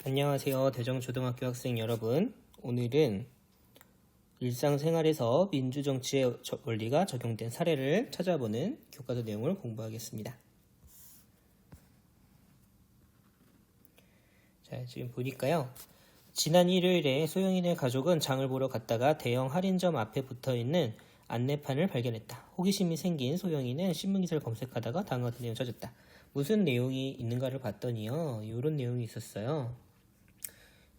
안녕하세요. 대정초등학교 학생 여러분. 오늘은 일상생활에서 민주정치의 원리가 적용된 사례를 찾아보는 교과서 내용을 공부하겠습니다. 자, 지금 보니까요. 지난 일요일에 소영이네 가족은 장을 보러 갔다가 대형 할인점 앞에 붙어있는 안내판을 발견했다. 호기심이 생긴 소영이는 신문기사를 검색하다가 다음과 같은 내용을 찾았다. 무슨 내용이 있는가를 봤더니요. 이런 내용이 있었어요.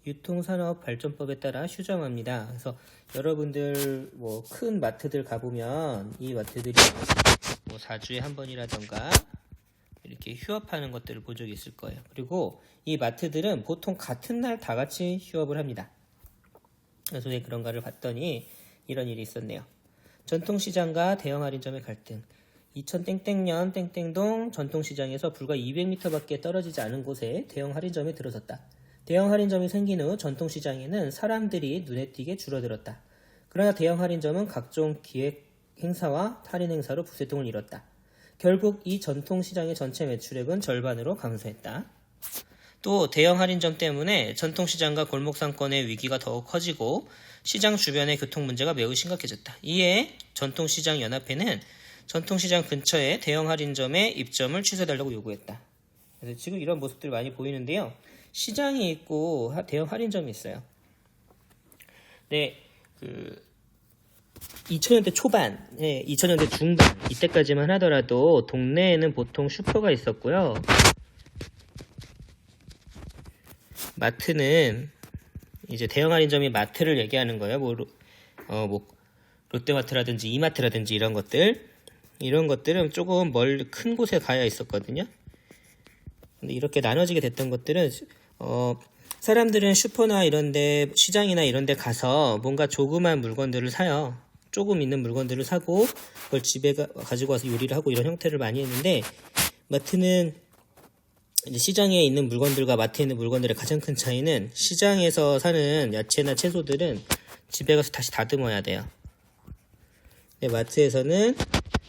유통산업발전법에 따라 휴점합니다. 그래서 여러분들 큰 마트들 가보면 이 마트들이 4주에 한 번이라던가 이렇게 휴업하는 것들을 본 적이 있을 거예요. 그리고 이 마트들은 보통 같은 날 다 같이 휴업을 합니다. 그래서 왜 그런가를 봤더니 이런 일이 있었네요. 전통시장과 대형 할인점의 갈등. 2000땡땡년 땡땡동 전통시장에서 불과 200m밖에 떨어지지 않은 곳에 대형 할인점이 들어섰다. 대형 할인점이 생긴 후 전통시장에는 사람들이 눈에 띄게 줄어들었다. 그러나 대형 할인점은 각종 기획 행사와 할인 행사로 부채통을 이뤘다. 결국 이 전통시장의 전체 매출액은 절반으로 감소했다. 또 대형 할인점 때문에 전통시장과 골목상권의 위기가 더욱 커지고 시장 주변의 교통 문제가 매우 심각해졌다. 이에 전통시장연합회는 전통시장 근처에 대형 할인점의 입점을 취소해달라고 요구했다. 그래서 지금 이런 모습들이 많이 보이는데요. 시장이 있고 대형 할인점이 있어요. 네, 2000년대 초반, 2000년대 중반 이때까지만 하더라도 동네에는 보통 슈퍼가 있었고요. 마트는 이제 대형 할인점이 마트를 얘기하는 거예요. 롯데마트라든지 이마트라든지 이런 것들은 조금 큰 곳에 가야 있었거든요. 근데 이렇게 나눠지게 됐던 것들은 사람들은 슈퍼나 이런데 시장이나 이런데 가서 뭔가 조그만 물건들을 사요. 조금 있는 물건들을 사고 그걸 집에 가지고 와서 요리를 하고 이런 형태를 많이 했는데 마트는 이제 시장에 있는 물건들과 마트에 있는 물건들의 가장 큰 차이는 시장에서 사는 야채나 채소들은 집에 가서 다시 다듬어야 돼요. 근데 마트에서는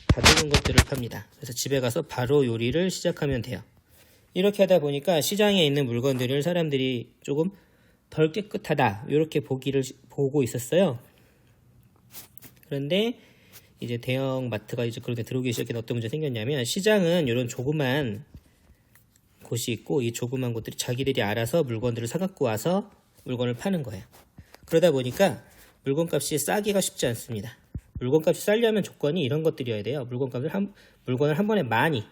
다듬은 것들을 팝니다. 그래서 집에 가서 바로 요리를 시작하면 돼요. 이렇게 하다 보니까 시장에 있는 물건들을 사람들이 조금 덜 깨끗하다 이렇게 보고 있었어요. 그런데 이제 대형 마트가 이제 그런데 들어오기 시작해서 어떤 문제가 생겼냐면 시장은 이런 조그만 곳이 있고 이 조그만 곳들이 자기들이 알아서 물건들을 사갖고 와서 물건을 파는 거예요. 그러다 보니까 물건값이 싸기가 쉽지 않습니다. 물건값이 싸려면 조건이 이런 것들이어야 돼요. 물건을 한 번에 많이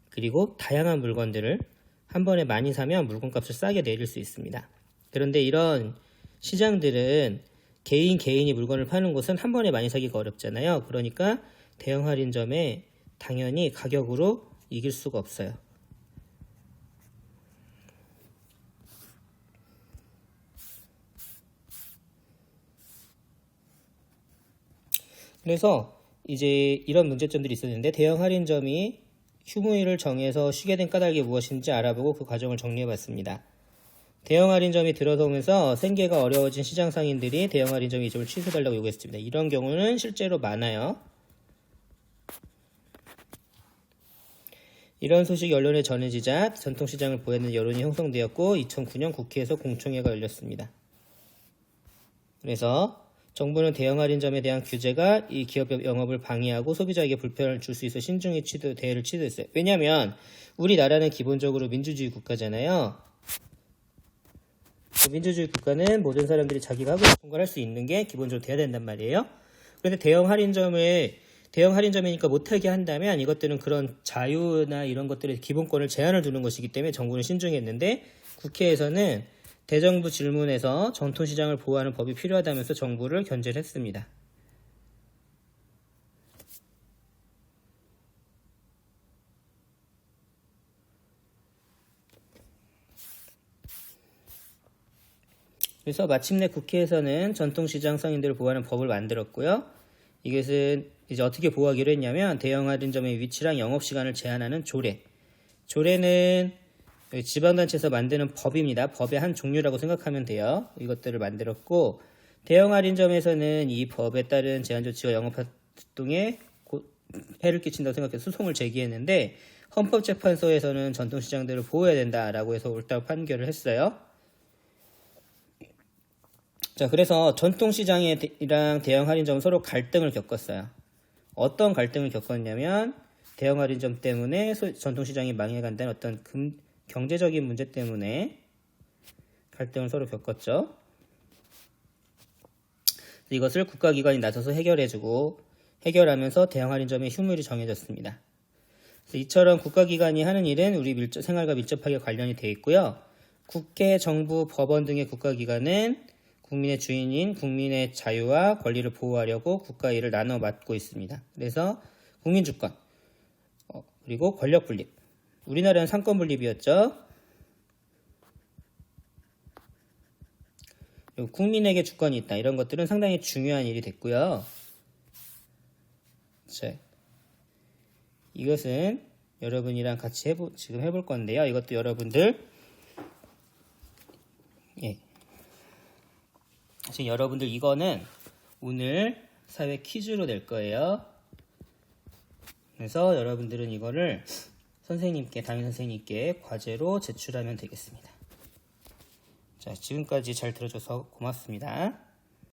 그리고 다양한 물건들을 한 번에 많이 사면 물건값을 싸게 내릴 수 있습니다. 그런데 이런 시장들은 개인이 물건을 파는 곳은 한 번에 많이 사기가 어렵잖아요. 그러니까 대형 할인점에 당연히 가격으로 이길 수가 없어요. 그래서 이제 이런 문제점들이 있었는데 대형 할인점이 휴무일을 정해서 쉬게 된 까닭이 무엇인지 알아보고 그 과정을 정리해봤습니다. 대형 할인점이 들어서면서 생계가 어려워진 시장 상인들이 대형 할인점 이점을 취소해달라고 요구했습니다. 이런 경우는 실제로 많아요. 이런 소식이 언론에 전해지자 전통시장을 보호하는 여론이 형성되었고 2009년 국회에서 공청회가 열렸습니다. 그래서 정부는 대형 할인점에 대한 규제가 이 기업 영업을 방해하고 소비자에게 불편을 줄 수 있어 신중히 대응을 취소했어요. 왜냐하면 우리나라는 기본적으로 민주주의 국가잖아요. 민주주의 국가는 모든 사람들이 자기가 하고 싶은 걸 할 수 있는 게 기본적으로 돼야 된단 말이에요. 그런데 대형 할인점이니까 못하게 한다면 이것들은 그런 자유나 이런 것들의 기본권을 제한을 두는 것이기 때문에 정부는 신중했는데 국회에서는 대정부 질문에서 전통시장을 보호하는 법이 필요하다면서 정부를 견제를 했습니다. 그래서 마침내 국회에서는 전통시장 상인들을 보호하는 법을 만들었고요. 이것은 이제 어떻게 보호하기로 했냐면 대형 할인점의 위치랑 영업시간을 제한하는 조례는 지방단체에서 만드는 법입니다. 법의 한 종류라고 생각하면 돼요. 이것들을 만들었고 대형 할인점에서는 이 법에 따른 제한 조치가 영업활동에 해를 끼친다고 생각해서 소송을 제기했는데 헌법재판소에서는 전통시장들을 보호해야 된다라고 해서 옳다고 판결을 했어요. 자, 그래서 전통시장이랑 대형 할인점은 서로 갈등을 겪었어요. 어떤 갈등을 겪었냐면 대형 할인점 때문에 전통시장이 망해간다는 어떤 경제적인 문제 때문에 갈등을 서로 겪었죠. 이것을 국가기관이 나서서 해결하면서 대형 할인점의 휴무일이 정해졌습니다. 이처럼 국가기관이 하는 일은 우리 생활과 밀접하게 관련이 되어 있고요. 국회, 정부, 법원 등의 국가기관은 국민의 주인인 국민의 자유와 권리를 보호하려고 국가 일을 나눠 맡고 있습니다. 그래서 국민주권, 그리고 권력분립. 우리나라는 상권분립이었죠. 그리고 국민에게 주권이 있다. 이런 것들은 상당히 중요한 일이 됐고요. 자, 이것은 여러분이랑 같이 지금 해볼 건데요. 이것도 여러분들, 지금 여러분들 이거는 오늘 사회 퀴즈로 낼 거예요. 그래서 여러분들은 이거를 담임 선생님께 과제로 제출하면 되겠습니다. 자, 지금까지 잘 들어줘서 고맙습니다.